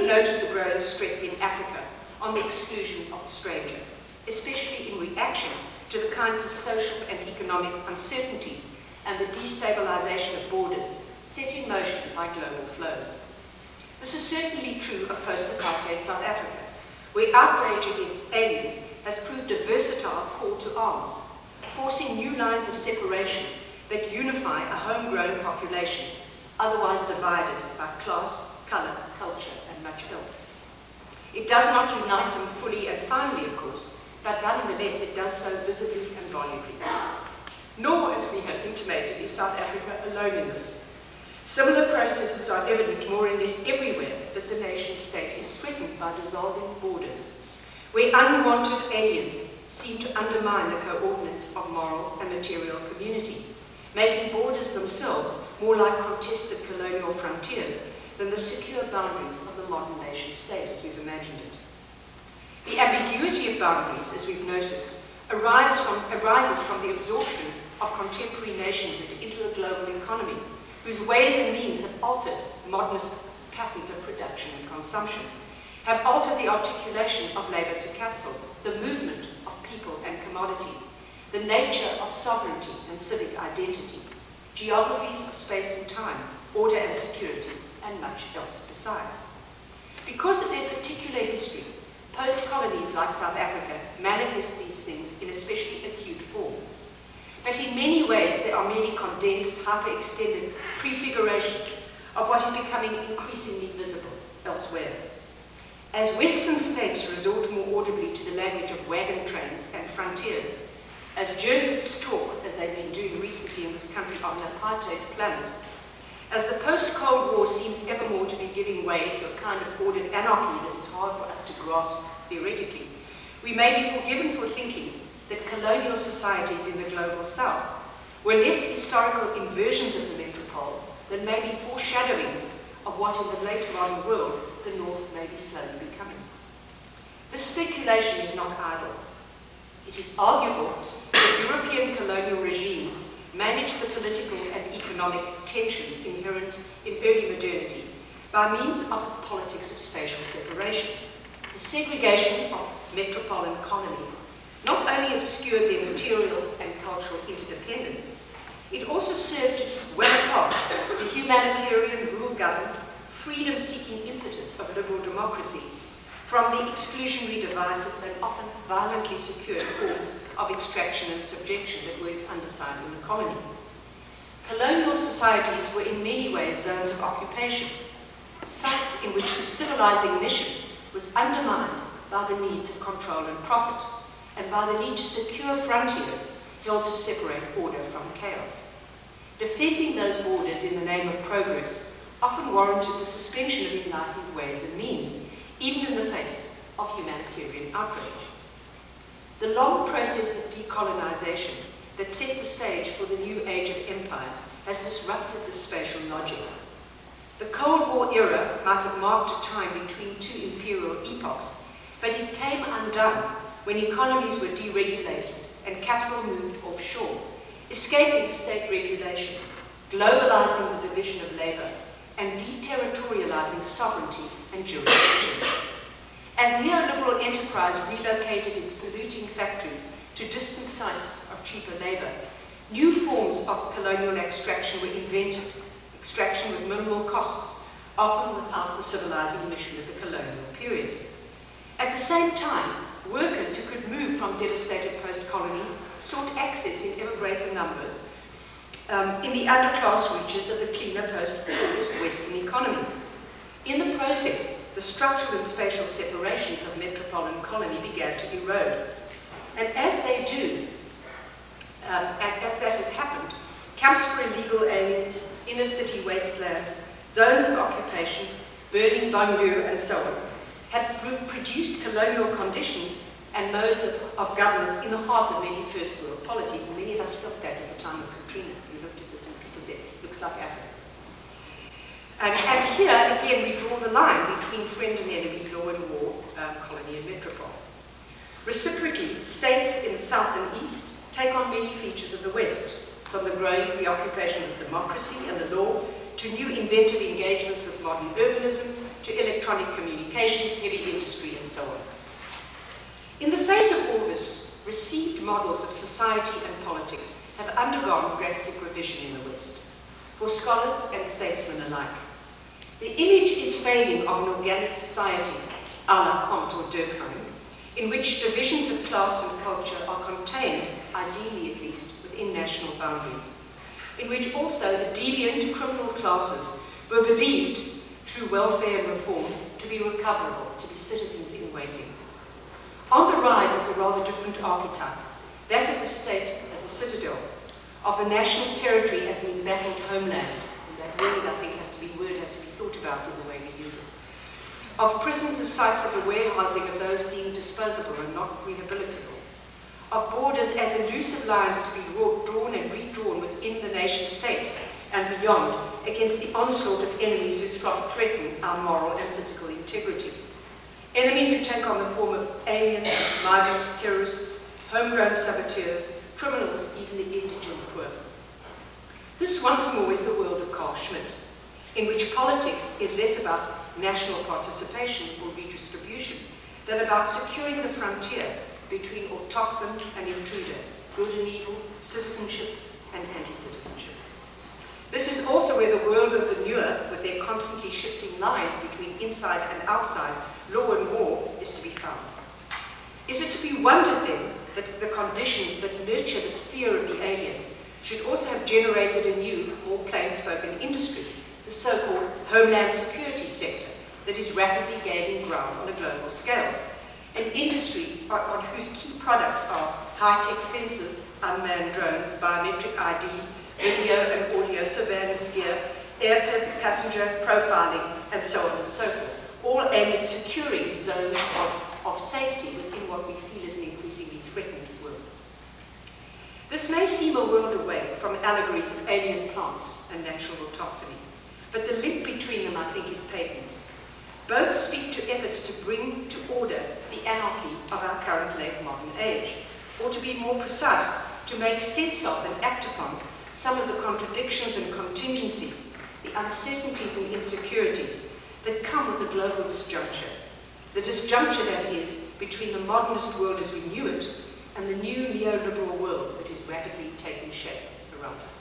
have noted the growing stress in Africa on the exclusion of the stranger, especially in reaction to the kinds of social and economic uncertainties and the destabilization of borders set in motion by global flows. This is certainly true of post-apartheid South Africa, where outrage against aliens has proved a versatile call to arms, forcing new lines of separation that unify a homegrown population, otherwise divided by class, colour, culture, and much else. It does not unite them fully and finally, of course, but nonetheless it does so visibly and volubly. Nor, as we have intimated, is South Africa alone in this. Similar processes are evident more or less everywhere that the nation-state is threatened by dissolving borders, where unwanted aliens seem to undermine the coordinates of moral and material community, making borders themselves more like contested colonial frontiers than the secure boundaries of the modern nation-state as we've imagined it. The ambiguity of boundaries, as we've noted, arises from the absorption of contemporary nationhood into a global economy, whose ways and means have altered modernist patterns of production and consumption, have altered the articulation of labour to capital, the movement of people and commodities, the nature of sovereignty and civic identity, geographies of space and time, order and security, and much else besides. Because of their particular histories, post-colonies like South Africa manifest these things in especially acute form. But in many ways, they are merely condensed, hyper-extended prefigurations of what is becoming increasingly visible elsewhere. As Western states resort more audibly to the language of wagon trains and frontiers, as journalists talk, as they've been doing recently in this country, on an apartheid planet, as the post-Cold War seems ever more to be giving way to a kind of ordered anarchy that is hard for us to grasp theoretically, we may be forgiven for thinking that colonial societies in the global south were less historical inversions of the metropole than maybe foreshadowings of what in the late modern world the north may be slowly becoming. This speculation is not idle. It is arguable that European colonial regimes managed the political and economic tensions inherent in early modernity by means of a politics of spatial separation. The segregation of metropole and colony not only obscured their material and cultural interdependence, it also served to keep well apart the humanitarian, rule-governed, freedom-seeking impetus of liberal democracy from the exclusionary, divisive, and often violently secured forms of extraction and subjection that were its underside in the colony. Colonial societies were in many ways zones of occupation, sites in which the civilizing mission was undermined by the needs of control and profit, and by the need to secure frontiers held to separate order from chaos. Defending those borders in the name of progress often warranted the suspension of enlightened ways and means, even in the face of humanitarian outrage. The long process of decolonization that set the stage for the new age of empire has disrupted this spatial logic. The Cold War era might have marked a time between two imperial epochs, but it came undone when economies were deregulated and capital moved offshore, escaping state regulation, globalizing the division of labor, and deterritorializing sovereignty and jurisdiction. As neoliberal enterprise relocated its polluting factories to distant sites of cheaper labor, new forms of colonial extraction were invented, extraction with minimal costs, often without the civilizing mission of the colonial period. At the same time, workers who could move from devastated post-colonies sought access in ever greater numbers in the underclass reaches of the cleaner post-August Western economies. In the process, the structural and spatial separations of metropole and colony began to erode. And as they do, and as that has happened, camps for illegal aliens, inner city wastelands, zones of occupation, burning banlieue, and so on, have produced colonial conditions and modes of governance in the heart of many first world polities. And many of us felt that at the time of Katrina. We looked at this and people said, it looks like Africa. And here, again, we draw the line between friend and enemy, law and war, colony and metropole. Reciprocally, states in the south and east take on many features of the west, from the growing preoccupation with democracy and the law to new inventive engagements with modern urbanism to electronic communications, heavy industry, and so on. In the face of all this, received models of society and politics have undergone drastic revision in the West, for scholars and statesmen alike. The image is fading of an organic society, a la Kant or Durkheim, in which divisions of class and culture are contained, ideally at least, within national boundaries, in which also the deviant criminal classes were believed, through welfare and reform, to be recoverable, to be citizens in waiting. On the rise is a rather different archetype, that of the state as a citadel, of a national territory as an embattled homeland, and that word, I think, has to be thought about in the way we use it, of prisons as sites of the warehousing of those deemed disposable and not rehabilitable, of borders as elusive lines to be drawn and redrawn within the nation state and beyond against the onslaught of enemies who threaten our moral and physical integrity. Enemies who take on the form of aliens, migrants, terrorists, homegrown saboteurs, criminals, even the indigent poor. This once more is the world of Carl Schmitt, in which politics is less about national participation or redistribution than about securing the frontier between autochthon and intruder, good and evil, citizenship and anti-citizenship. This is also where the world of the newer, with their constantly shifting lines between inside and outside, law and war, is to be found. Is it to be wondered then that the conditions that nurture this fear of the alien should also have generated a new, more plain-spoken industry, the so-called homeland security sector that is rapidly gaining ground on a global scale? An industry on whose key products are high-tech fences, unmanned drones, biometric IDs, video and audio surveillance gear, air passenger profiling, and so on and so forth, all aimed at securing zones of safety within what we feel is an increasingly threatened world. This may seem a world away from allegories of alien plants and natural autochthony, but the link between them, I think, is patent. Both speak to efforts to bring to order the anarchy of our current late modern age, or to be more precise, to make sense of and act upon some of the contradictions and contingencies, the uncertainties and insecurities that come with a global disjuncture. The disjuncture, that is, between the modernist world as we knew it and the new neoliberal world that is rapidly taking shape around us.